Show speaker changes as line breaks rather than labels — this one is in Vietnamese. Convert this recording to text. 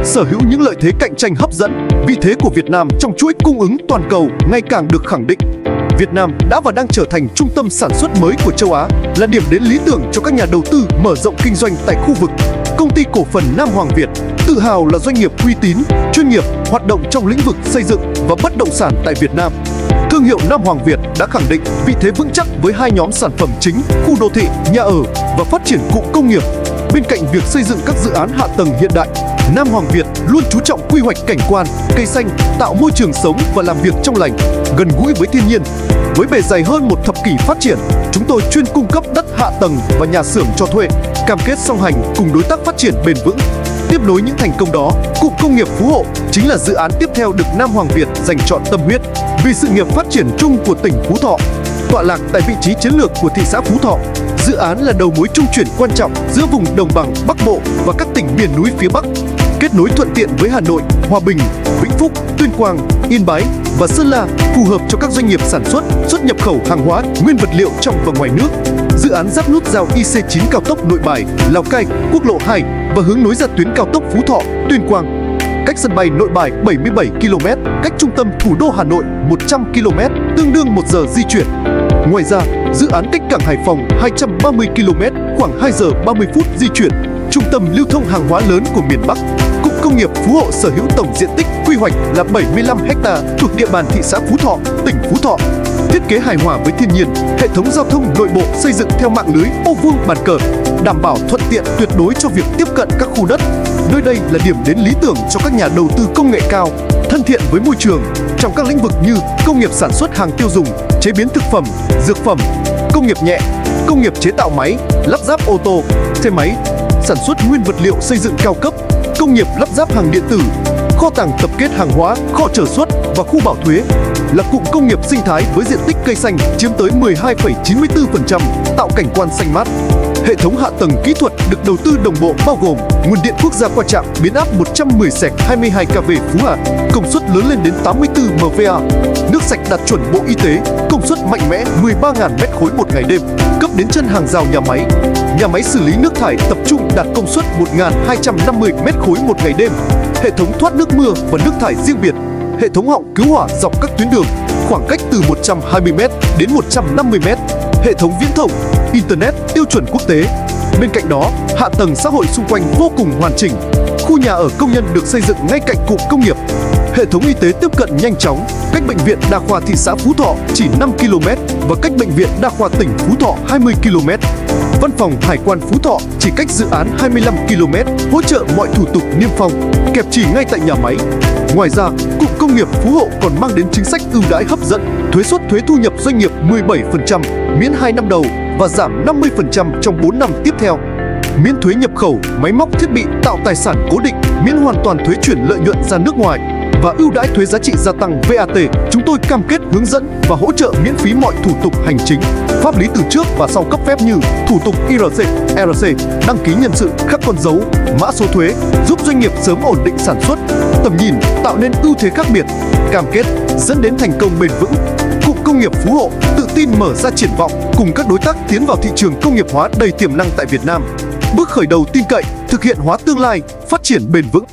sở hữu những lợi thế cạnh tranh hấp dẫn. Vị thế của Việt Nam trong chuỗi cung ứng toàn cầu ngày càng được khẳng định. Việt Nam đã và đang trở thành trung tâm sản xuất mới của châu Á, là điểm đến lý tưởng cho các nhà đầu tư mở rộng kinh doanh tại khu vực. Công ty cổ phần Nam Hoàng Việt tự hào là doanh nghiệp uy tín, chuyên nghiệp, hoạt động trong lĩnh vực xây dựng và bất động sản tại Việt Nam. Thương hiệu Nam Hoàng Việt đã khẳng định vị thế vững chắc với hai nhóm sản phẩm chính: khu đô thị, nhà ở và phát triển cụm công nghiệp. Bên cạnh việc xây dựng các dự án hạ tầng hiện đại, Nam Hoàng Việt luôn chú trọng quy hoạch cảnh quan, cây xanh, tạo môi trường sống và làm việc trong lành, gần gũi với thiên nhiên. Với bề dày hơn một thập kỷ phát triển, chúng tôi chuyên cung cấp đất hạ tầng và nhà xưởng cho thuê, cam kết song hành cùng đối tác phát triển bền vững. Tiếp nối những thành công đó, cụm công nghiệp Phú Hộ chính là dự án tiếp theo được Nam Hoàng Việt dành trọn tâm huyết vì sự nghiệp phát triển chung của tỉnh Phú Thọ. Tọa lạc tại vị trí chiến lược của thị xã Phú Thọ, dự án là đầu mối trung chuyển quan trọng giữa vùng đồng bằng Bắc Bộ và các tỉnh miền núi phía Bắc, kết nối thuận tiện với Hà Nội, Hòa Bình, Vĩnh Phúc, Tuyên Quang, Yên Bái và Sơn La, phù hợp cho các doanh nghiệp sản xuất nhập khẩu hàng hóa, nguyên vật liệu trong và ngoài nước. Dự án giáp nút giao IC9 cao tốc Nội Bài, Lào Cai, Quốc lộ 2 và hướng nối ra tuyến cao tốc Phú Thọ, Tuyên Quang. Cách sân bay Nội Bài 77 km, cách trung tâm thủ đô Hà Nội 100 km, tương đương 1 giờ di chuyển. Ngoài ra, dự án cách cảng Hải Phòng 230 km, khoảng 2 giờ 30 phút di chuyển, trung tâm lưu thông hàng hóa lớn của miền Bắc. Cụm công nghiệp Phú Hộ sở hữu tổng diện tích quy hoạch là 75 ha thuộc địa bàn thị xã Phú Thọ, tỉnh Phú Thọ. Thiết kế hài hòa với thiên nhiên, hệ thống giao thông nội bộ xây dựng theo mạng lưới ô vuông bàn cờ, đảm bảo thuận tiện tuyệt đối cho việc tiếp cận các khu đất. Nơi đây là điểm đến lý tưởng cho các nhà đầu tư công nghệ cao, thân thiện với môi trường trong các lĩnh vực như công nghiệp sản xuất hàng tiêu dùng, chế biến thực phẩm, dược phẩm, công nghiệp nhẹ, công nghiệp chế tạo máy, lắp ráp ô tô, xe máy, sản xuất nguyên vật liệu xây dựng cao cấp, công nghiệp lắp ráp hàng điện tử, kho tàng tập kết hàng hóa, kho chở xuất và khu bảo thuế. Là cụm công nghiệp sinh thái với diện tích cây xanh chiếm tới 12,94%, tạo cảnh quan xanh mát. Hệ thống hạ tầng kỹ thuật được đầu tư đồng bộ bao gồm nguồn điện quốc gia qua trạm biến áp 110/22 kV Phú Hà, công suất lớn lên đến 84 MVA, nước sạch đạt chuẩn Bộ Y tế, công suất mạnh mẽ 13.000 m3 một ngày đêm, cấp đến chân hàng rào nhà máy. Nhà máy xử lý nước thải tập trung đạt công suất 1.250 m3 một ngày đêm, hệ thống thoát nước mưa và nước thải riêng biệt, hệ thống họng cứu hỏa dọc các tuyến đường, khoảng cách từ 120 m đến 150 m, hệ thống viễn thông, Internet tiêu chuẩn quốc tế. Bên cạnh đó, hạ tầng xã hội xung quanh vô cùng hoàn chỉnh. Khu nhà ở công nhân được xây dựng ngay cạnh cụm công nghiệp. Hệ thống y tế tiếp cận nhanh chóng, cách bệnh viện Đa khoa thị xã Phú Thọ chỉ 5 km và cách bệnh viện Đa khoa tỉnh Phú Thọ 20 km. Văn phòng Hải quan Phú Thọ chỉ cách dự án 25 km, hỗ trợ mọi thủ tục niêm phong, kẹp chỉ ngay tại nhà máy. Ngoài ra, cụm công nghiệp Phú Hộ còn mang đến chính sách ưu đãi hấp dẫn, thuế suất thuế thu nhập doanh nghiệp 17%, miễn 2 năm đầu và giảm 50% trong 4 năm tiếp theo. Miễn thuế nhập khẩu, máy móc thiết bị tạo tài sản cố định, miễn hoàn toàn thuế chuyển lợi nhuận ra nước ngoài và ưu đãi thuế giá trị gia tăng VAT. Chúng tôi cam kết hướng dẫn và hỗ trợ miễn phí mọi thủ tục hành chính, pháp lý từ trước và sau cấp phép như thủ tục IRC, ERC, đăng ký nhân sự, khắc con dấu, mã số thuế, giúp doanh nghiệp sớm ổn định sản xuất, tầm nhìn, tạo nên ưu thế khác biệt, cam kết dẫn đến thành công bền vững. Cụm công nghiệp Phú Hộ tự tin mở ra triển vọng cùng các đối tác tiến vào thị trường công nghiệp hóa đầy tiềm năng tại Việt Nam. Bước khởi đầu tin cậy, thực hiện hóa tương lai, phát triển bền vững.